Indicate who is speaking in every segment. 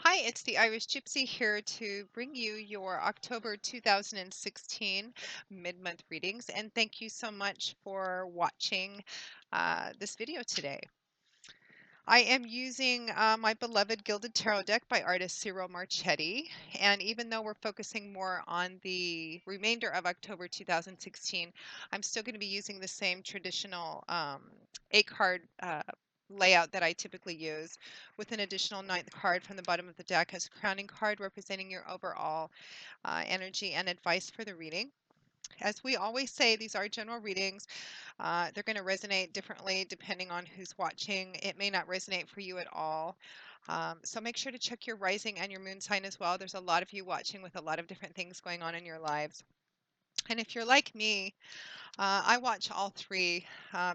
Speaker 1: Hi, it's the Irish Gypsy here to bring you your October 2016 mid-month readings, and thank you so much for watching this video today. I am using my beloved Gilded Tarot deck by artist Cyril Marchetti, and even though we're focusing more on the remainder of October 2016, I'm still going to be using the same traditional 8-card layout that I typically use, with an additional 9th card from the bottom of the deck as a crowning card representing your overall energy and advice for the reading. As we always say, these are general readings. They're going to resonate differently depending on who's watching. It may not resonate for you at all. So make sure to check your rising and your moon sign as well. There's a lot of you watching with a lot of different things going on in your lives. And if you're like me, I watch all three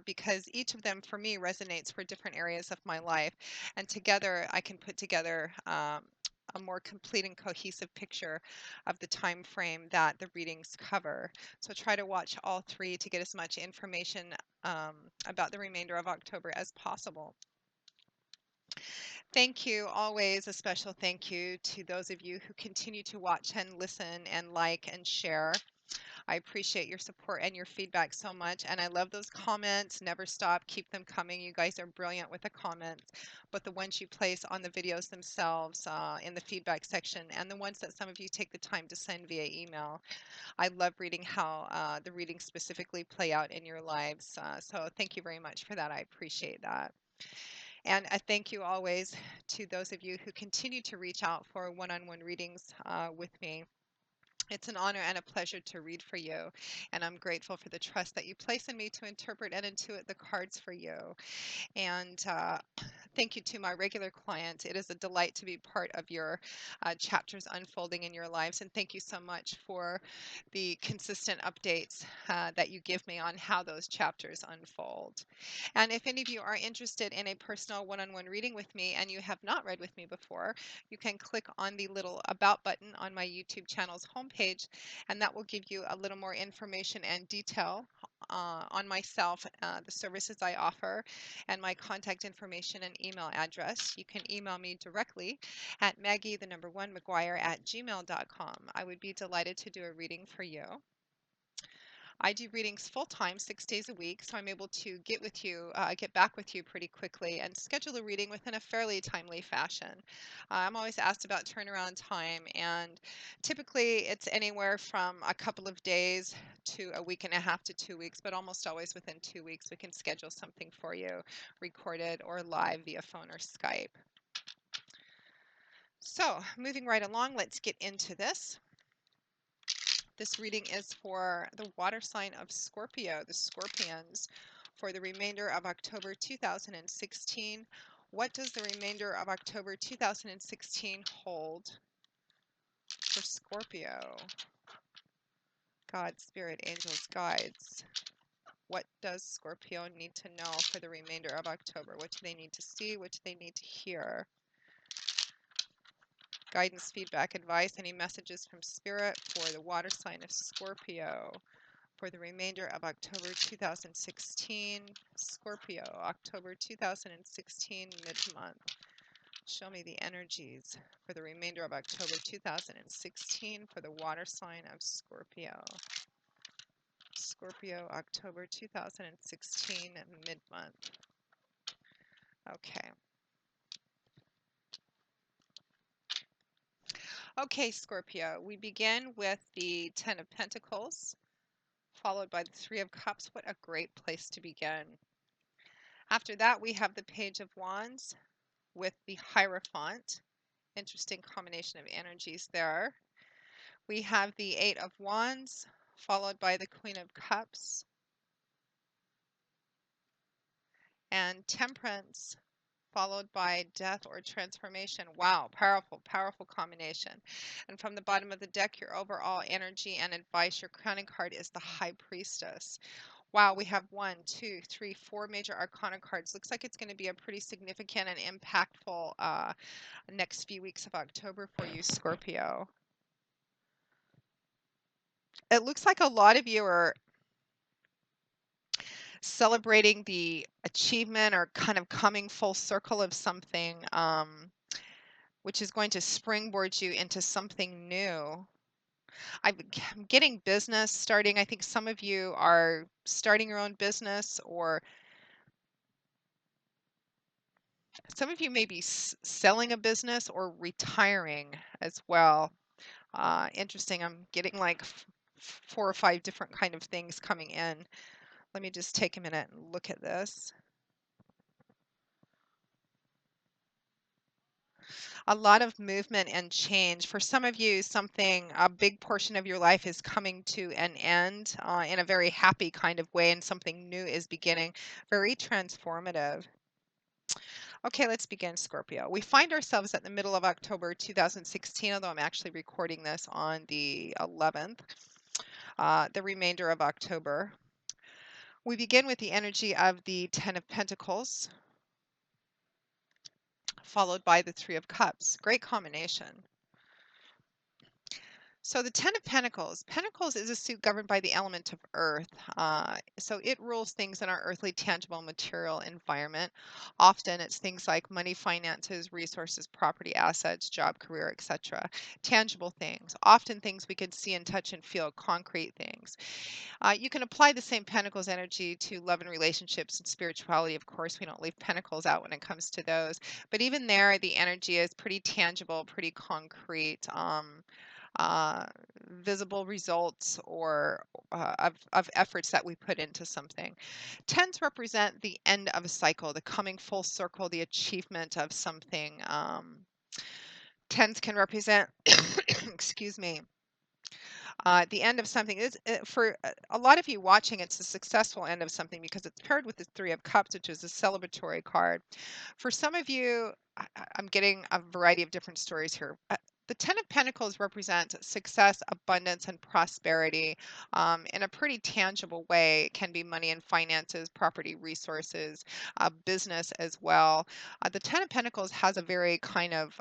Speaker 1: because each of them for me resonates for different areas of my life. And together I can put together a more complete and cohesive picture of the time frame that the readings cover. So try to watch all three to get as much information about the remainder of October as possible. Thank you, always a special thank you to those of you who continue to watch and listen and like and share. I appreciate your support and your feedback so much, and I love those comments. Never stop. Keep them coming. You guys are brilliant with the comments, but the ones you place on the videos themselves in the feedback section, and the ones that some of you take the time to send via email. I love reading how the readings specifically play out in your lives. So thank you very much for that. I appreciate that. And a thank you always to those of you who continue to reach out for one-on-one readings with me. It's an honor and a pleasure to read for you, and I'm grateful for the trust that you place in me to interpret and intuit the cards for you. And thank you to my regular clients. It is a delight to be part of your chapters unfolding in your lives, and thank you so much for the consistent updates that you give me on how those chapters unfold. And if any of you are interested in a personal one-on-one reading with me and you have not read with me before, you can click on the little About button on my YouTube channel's homepage, and that will give you a little more information and detail on myself, the services I offer, and my contact information and email address. You can email me directly at Maggie1McGuire@gmail.com. I would be delighted to do a reading for you. I do readings full time, 6 days a week, so I'm able to get back with you pretty quickly and schedule a reading within a fairly timely fashion. I'm always asked about turnaround time, and typically it's anywhere from a couple of days to a week and a half to 2 weeks, but almost always within 2 weeks we can schedule something for you, recorded or live via phone or Skype. So moving right along, let's get into this. This reading is for the water sign of Scorpio, the Scorpions, for the remainder of October 2016. What does the remainder of October 2016 hold for Scorpio? God, Spirit, Angels, Guides. What does Scorpio need to know for the remainder of October? What do they need to see? What do they need to hear? Guidance, feedback, advice, any messages from Spirit for the water sign of Scorpio for the remainder of October 2016. Scorpio, October 2016, mid-month. Show me the energies for the remainder of October 2016 for the water sign of Scorpio. Scorpio, October 2016, mid-month. Okay. Okay, Scorpio, we begin with the Ten of Pentacles, followed by the Three of Cups. What a great place to begin. After that, we have the Page of Wands with the Hierophant. Interesting combination of energies there. We have the Eight of Wands, followed by the Queen of Cups, and Temperance, followed by Death or Transformation. Wow, powerful, powerful combination. And from the bottom of the deck, your overall energy and advice, your crowning card is the High Priestess. Wow, we have 1, 2, 3, 4 major arcana cards. Looks like it's going to be a pretty significant and impactful next few weeks of October for you, Scorpio. It looks like a lot of you are celebrating the achievement or kind of coming full circle of something. which is going to springboard you into something new. I'm getting business starting. I think some of you are starting your own business, or some of you may be selling a business or retiring as well. Interesting. I'm getting like 4 or 5 different kind of things coming in. Let me just take a minute and look at this. A lot of movement and change. For some of you, a big portion of your life is coming to an end in a very happy kind of way, and something new is beginning. Very transformative. Okay, let's begin, Scorpio. We find ourselves at the middle of October 2016, although I'm actually recording this on the 11th, the remainder of October. We begin with the energy of the Ten of Pentacles, followed by the Three of Cups. Great combination. So the Ten of Pentacles. Pentacles is a suit governed by the element of earth. So it rules things in our earthly, tangible, material environment. Often it's things like money, finances, resources, property, assets, job, career, etc. Tangible things. Often things we can see and touch and feel, concrete things. You can apply the same Pentacles energy to love and relationships and spirituality. Of course, we don't leave Pentacles out when it comes to those. But even there, the energy is pretty tangible, pretty concrete. Uh, Visible results or of efforts that we put into something. Tens represent the end of a cycle, the coming full circle, the achievement of something. Tens can represent, excuse me, the end of something is for a lot of you watching. It's a successful end of something because it's paired with the Three of Cups, which is a celebratory card. For some of you, I'm getting a variety of different stories here. The Ten of Pentacles represents success, abundance, and prosperity in a pretty tangible way. It can be money and finances, property, resources, business as well. The Ten of Pentacles has a very kind of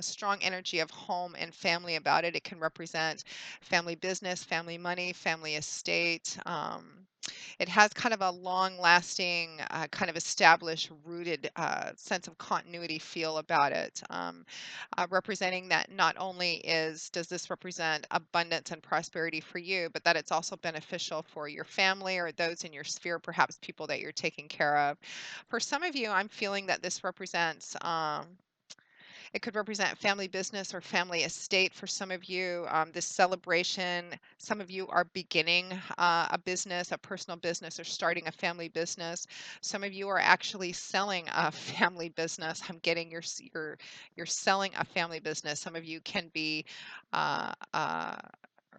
Speaker 1: strong energy of home and family about it. It can represent family business, family money, family estate. It has kind of a long-lasting, kind of established, rooted sense of continuity feel about it, representing that not only does this represent abundance and prosperity for you, but that it's also beneficial for your family or those in your sphere, perhaps people that you're taking care of. For some of you, I'm feeling that this represents it could represent family business or family estate for some of you. This celebration, some of you are beginning a business, a personal business, or starting a family business. Some of you are actually selling a family business. I'm getting you're selling a family business. Some of you can be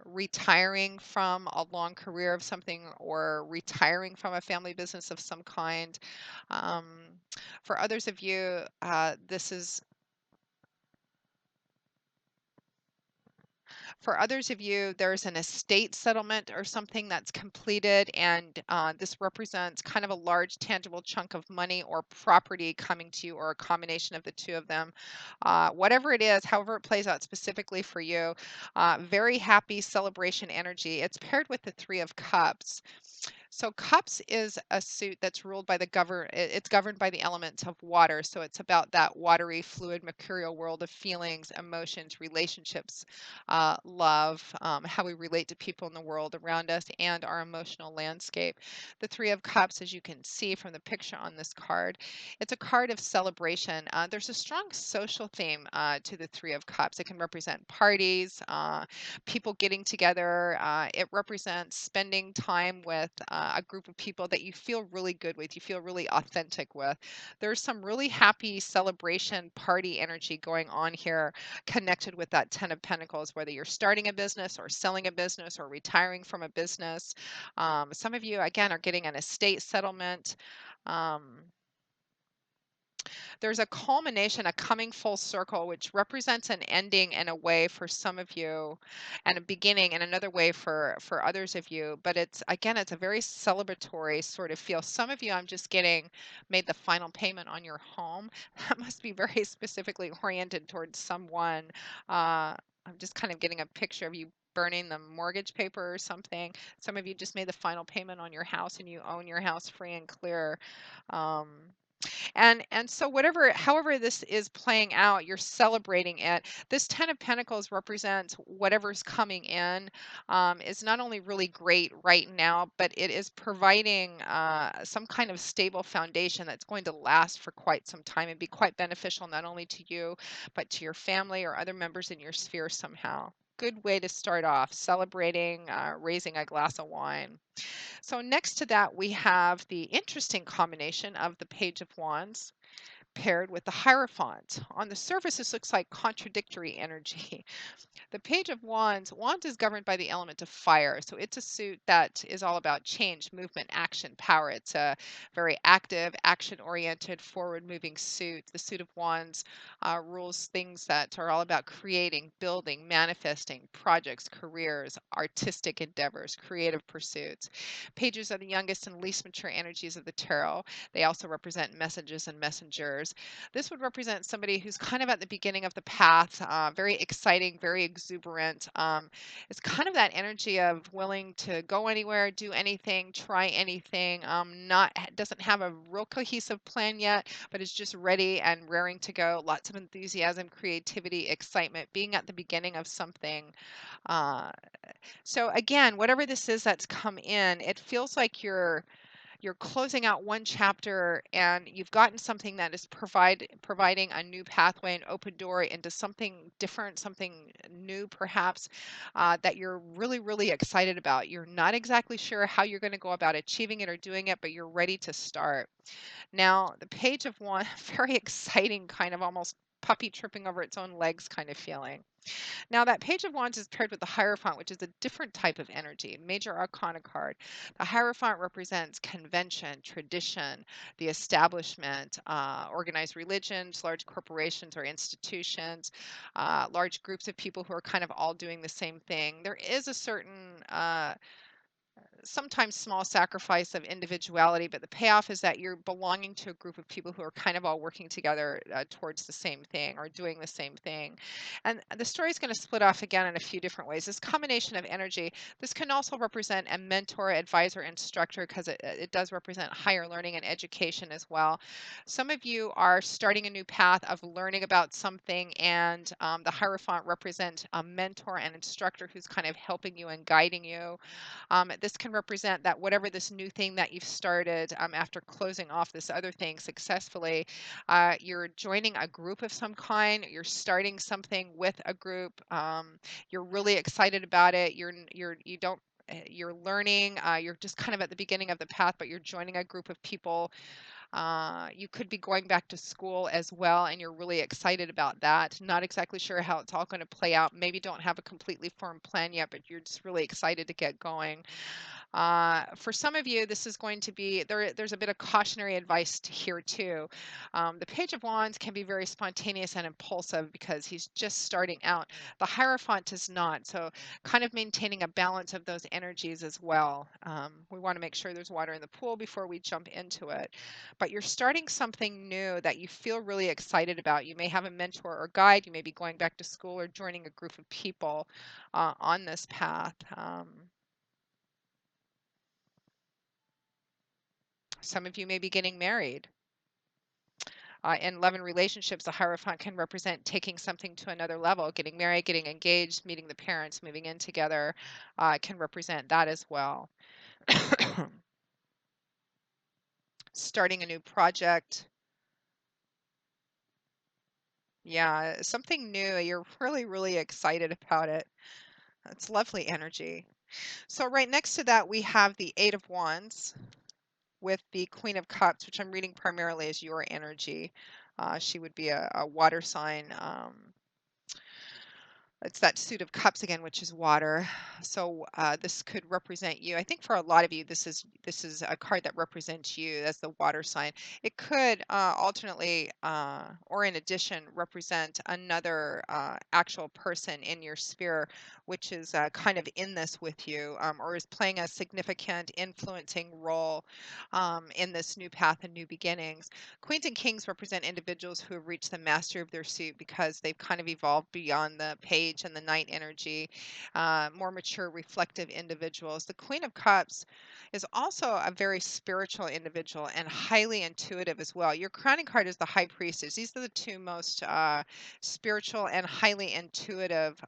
Speaker 1: retiring from a long career of something or retiring from a family business of some kind. Um, for others of you, this is For others of you, there's an estate settlement or something that's completed, and this represents kind of a large tangible chunk of money or property coming to you, or a combination of the two of them. Whatever it is, however it plays out specifically for you, very happy celebration energy. It's paired with the Three of Cups. So cups is a suit that's ruled by it's governed by the element of water. So it's about that watery, fluid, mercurial world of feelings, emotions, relationships, love, how we relate to people in the world around us, and our emotional landscape. The Three of Cups, as you can see from the picture on this card, it's a card of celebration. There's a strong social theme to the Three of Cups. It can represent parties, people getting together. It represents spending time with a group of people that you feel really good with, you feel really authentic with. There's some really happy celebration party energy going on here, connected with that Ten of Pentacles, whether you're starting a business or selling a business or retiring from a business. Some of you, again, are getting an estate settlement. Um, there's a culmination, a coming full circle, which represents an ending in a way for some of you, and a beginning in another way for others of you. But it's, again, it's a very celebratory sort of feel. Some of you, I'm just getting made the final payment on your home. That must be very specifically oriented towards someone. I'm just kind of getting a picture of you burning the mortgage paper or something. Some of you just made the final payment on your house and you own your house free and clear. Um, And so whatever however this is playing out, you're celebrating it. This 10 of Pentacles represents whatever's coming in. Is not only really great right now, but it is providing some kind of stable foundation that's going to last for quite some time and be quite beneficial not only to you, but to your family or other members in your sphere somehow. Good way to start off, celebrating, raising a glass of wine. So next to that, we have the interesting combination of the Page of Wands paired with the Hierophant. On the surface, this looks like contradictory energy. The Page of Wands, Wands is governed by the element of fire. So it's a suit that is all about change, movement, action, power. It's a very active, action-oriented, forward-moving suit. The suit of Wands rules things that are all about creating, building, manifesting, projects, careers, artistic endeavors, creative pursuits. Pages are the youngest and least mature energies of the tarot. They also represent messages and messengers. This would represent somebody who's kind of at the beginning of the path, very exciting, very exuberant. It's kind of that energy of willing to go anywhere, do anything, try anything. Not doesn't have a real cohesive plan yet, but is just ready and raring to go. Lots of enthusiasm, creativity, excitement, being at the beginning of something. Uh, so again, whatever this is that's come in, it feels like you're closing out one chapter and you've gotten something that is providing a new pathway, an open door into something different, something new perhaps, that you're really, really excited about. You're not exactly sure how you're going to go about achieving it or doing it, but you're ready to start. Now, the Page of One, very exciting, kind of almost puppy tripping over its own legs kind of feeling. Now, that Page of Wands is paired with the Hierophant, which is a different type of energy, major arcana card. The Hierophant represents convention, tradition, the establishment, organized religions, large corporations or institutions, large groups of people who are kind of all doing the same thing. There is a certain sometimes small sacrifice of individuality, but the payoff is that you're belonging to a group of people who are kind of all working together towards the same thing or doing the same thing. And the story is going to split off again in a few different ways. This combination of energy, this can also represent a mentor, advisor, instructor, because it does represent higher learning and education as well. Some of you are starting a new path of learning about something, and the Hierophant represents a mentor and instructor who's kind of helping you and guiding you. This can represent that whatever this new thing that you've started after closing off this other thing successfully, you're joining a group of some kind, you're starting something with a group, you're really excited about it, you don't you're learning, you're just kind of at the beginning of the path, but you're joining a group of people. You could be going back to school as well, and you're really excited about that. Not exactly sure how it's all going to play out. Maybe don't have a completely formed plan yet, but you're just really excited to get going. For some of you, this is going to be there's a bit of cautionary advice to here too. The Page of Wands can be very spontaneous and impulsive because he's just starting out. The Hierophant is not. So, kind of maintaining a balance of those energies as well. We want to make sure there's water in the pool before we jump into it. But you're starting something new that you feel really excited about. You may have a mentor or guide. You may be going back to school or joining a group of people on this path. Some of you may be getting married. In love and relationships, the Hierophant can represent taking something to another level, getting married, getting engaged, meeting the parents, moving in together. It can represent that as well. Starting a new project. Yeah, something new. You're really, really excited about it. That's lovely energy. So, right next to that, we have the Eight of Wands with the Queen of Cups, which I'm reading primarily as your energy. She would be a water sign. It's that suit of cups again, which is water. So this could represent you. I think for a lot of you, this is a card that represents you as the water sign. It could alternately or in addition represent another actual person in your sphere, which is kind of in this with you, or is playing a significant influencing role in this new path and new beginnings. Queens and kings represent individuals who have reached the mastery of their suit because they've kind of evolved beyond the page sage and the night energy, more mature, reflective individuals. The Queen of Cups is also a very spiritual individual and highly intuitive as well. Your crowning card is the High Priestess. These are the two most spiritual and highly intuitive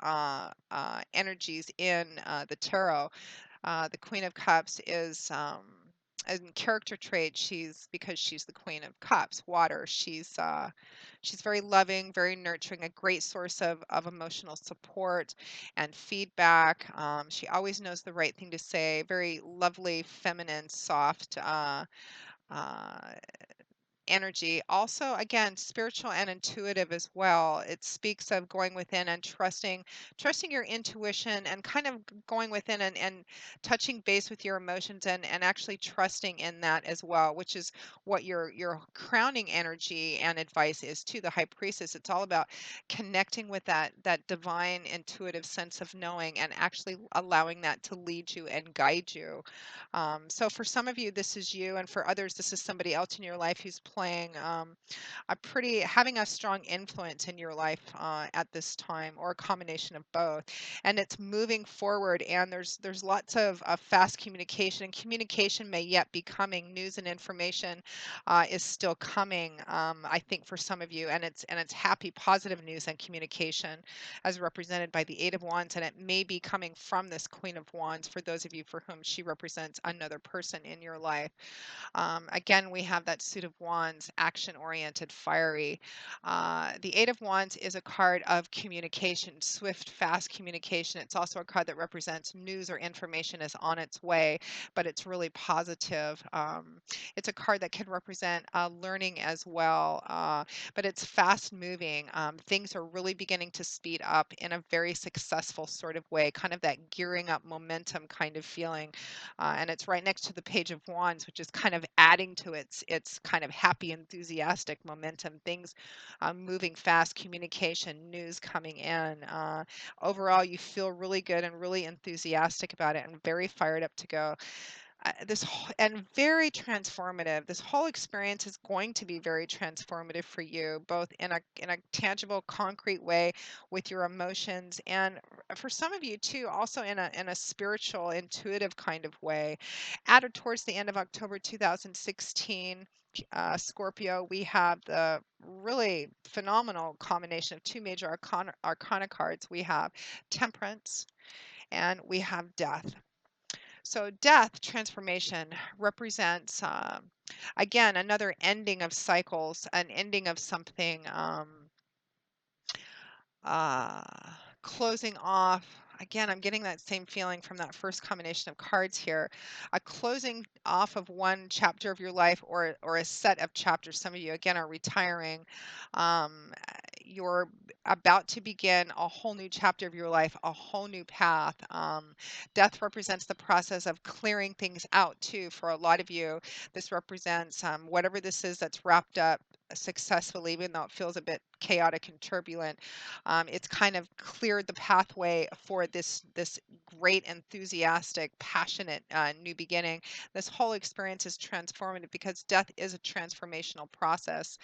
Speaker 1: energies in the tarot. The Queen of Cups is in character trait. Because she's the Queen of Cups, water. She's very loving, very nurturing, a great source of emotional support and feedback. She always knows the right thing to say. Very lovely, feminine, soft. Uh, Energy. Also, again, spiritual and intuitive as well. It speaks of going within and trusting your intuition and kind of going within and touching base with your emotions and actually trusting in that as well, which is what your crowning energy and advice is to the High Priestess. It's all about connecting with that divine intuitive sense of knowing and actually allowing that to lead you and guide you. So for some of you, this is you, and for others, this is somebody else in your life who's playing having a strong influence in your life at this time, or a combination of both. And it's moving forward, and there's lots of fast communication, and communication may yet be coming. News and information is still coming, I think, for some of you, and it's happy, positive news and communication, as represented by the Eight of Wands, and it may be coming from this Queen of Wands for those of you for whom she represents another person in your life. Again, we have that suit of wands, action-oriented, fiery. The Eight of Wands is a card of communication, swift, fast communication. It's also a card that represents news or information is on its way, but it's really positive. It's a card that can represent learning as well, but it's fast moving. Things are really beginning to speed up in a very successful sort of way, kind of that gearing up momentum kind of feeling. And it's right next to the Page of Wands, which is kind of adding to its kind of happy, enthusiastic momentum. Things moving fast, communication, news coming in. Overall, you feel really good and really enthusiastic about it, and very fired up to go. And very transformative. This whole experience is going to be very transformative for you, both in a tangible, concrete way with your emotions, and for some of you too, also in a spiritual, intuitive kind of way. Added towards the end of October 2016. Scorpio, we have the really phenomenal combination of two major arcana cards. We have Temperance and we have Death. So death, transformation, represents, again, another ending of cycles, an ending of something, uh, closing off. Again, I'm getting that same feeling from that first combination of cards here. A closing off of one chapter of your life, or a set of chapters. Some of you, again, are retiring. Um, you're about to begin a whole new chapter of your life, a whole new path. Death represents the process of clearing things out, too. For a lot of you, this represents whatever this is that's wrapped up successfully, even though it feels a bit chaotic and turbulent. It's kind of cleared the pathway for this great, enthusiastic, passionate new beginning. This whole experience is transformative because death is a transformational process.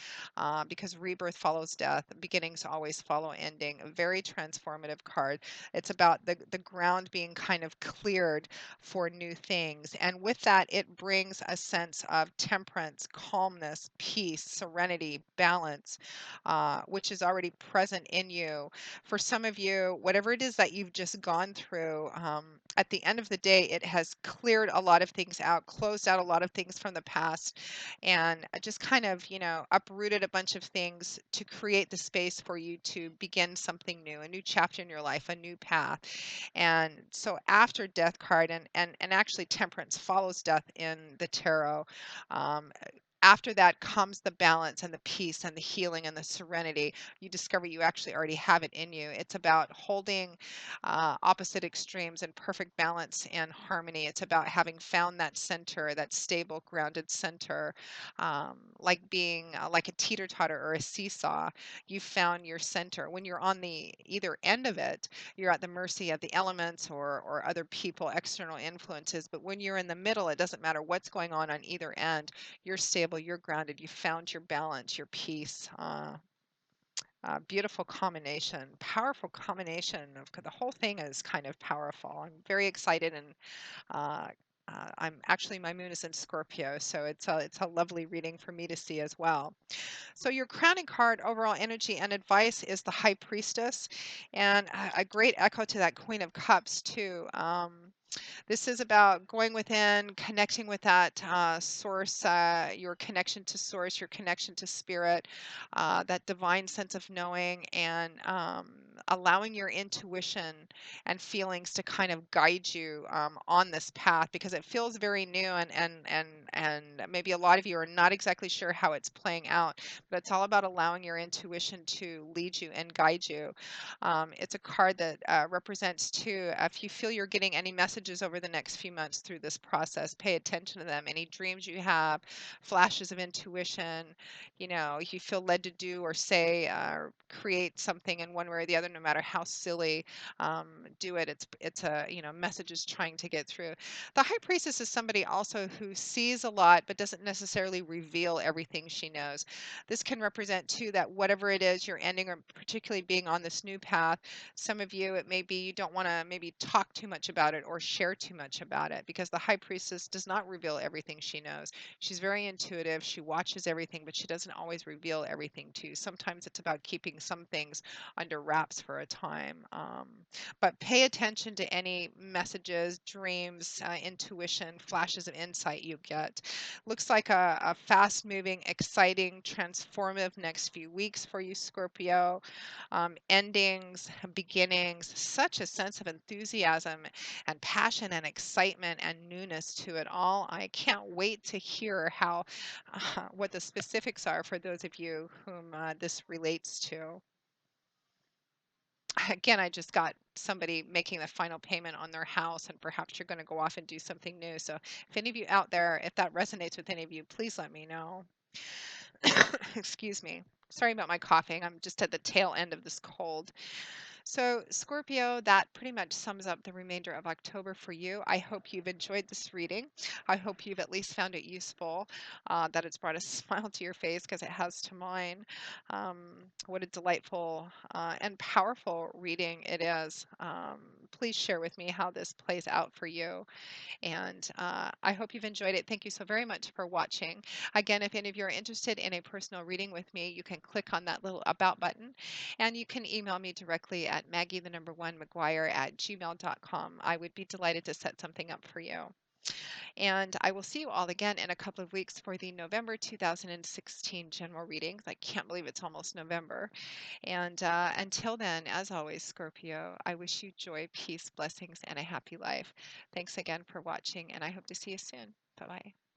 Speaker 1: Because rebirth follows death, beginnings always follow ending. A very transformative card. It's about the ground being kind of cleared for new things, and with that, it brings a sense of temperance, calmness, peace, serenity, balance, which is already present in you. For some of you, whatever it is that you've just gone through, at the end of the day, it has cleared a lot of things out, closed out a lot of things from the past, and just kind of, uprooted a bunch of things to create the space for you to begin something new, a new chapter in your life, a new path. And so after death card, and actually temperance follows death in the tarot. Um, After that comes the balance and the peace and the healing and the serenity. You discover you actually already have it in you. It's about holding opposite extremes in perfect balance and harmony. It's about having found that center, that stable, grounded center, like being like a teeter-totter or a seesaw. You found your center. When you're on the either end of it, you're at the mercy of the elements or other people, external influences. But when you're in the middle, it doesn't matter what's going on either end. You're stable, you're grounded, you found your balance, your peace. Beautiful combination, powerful combination of the whole thing is kind of powerful. I'm very excited and uh, I'm actually my moon is in Scorpio, so it's a lovely reading for me to see as well. So your crowning card, overall energy and advice is the High Priestess, and a great echo to that Queen of Cups too. This is about going within, connecting with that source, your connection to source, your connection to spirit, that divine sense of knowing, and allowing your intuition and feelings to kind of guide you on this path because it feels very new and maybe a lot of you are not exactly sure how it's playing out, but it's all about allowing your intuition to lead you and guide you. It's a card that represents too, if you feel you're getting any messages over the next few months through this process, pay attention to them. Any dreams you have, flashes of intuition, you feel led to do or say or create something in one way or the other, no matter how silly, do it. It's a, messages trying to get through. The high priestess is somebody also who sees a lot but doesn't necessarily reveal everything she knows. This can represent too that whatever it is you're ending, or particularly being on this new path, some of you, it may be you don't want to maybe talk too much about it or share too much about it because the high priestess does not reveal everything she knows. She's very intuitive. She watches everything, but she doesn't always reveal everything too. Sometimes it's about keeping some things under wraps for a time. But pay attention to any messages, dreams, intuition, flashes of insight you get. Looks like a fast moving, exciting, transformative next few weeks for you, Scorpio. Endings, beginnings, such a sense of enthusiasm and passion and excitement and newness to it all. I can't wait to hear what the specifics are for those of you whom this relates to. Again, I just got somebody making the final payment on their house, and perhaps you're going to go off and do something new. So, if any of you out there, if that resonates with any of you, please let me know. Excuse me. Sorry about my coughing. I'm just at the tail end of this cold. So, Scorpio, that pretty much sums up the remainder of October for you. I hope you've enjoyed this reading. I hope you've at least found it useful, that it's brought a smile to your face because it has to mine. What a delightful and powerful reading it is. Please share with me how this plays out for you. And I hope you've enjoyed it. Thank you so very much for watching. Again, if any of you are interested in a personal reading with me, you can click on that little about button and you can email me directly at Maggie, the number one, McGuire at gmail.com. I would be delighted to set something up for you. And I will see you all again in a couple of weeks for the November 2016 general readings. I can't believe it's almost November. And until then, as always, Scorpio, I wish you joy, peace, blessings, and a happy life. Thanks again for watching, and I hope to see you soon. Bye bye.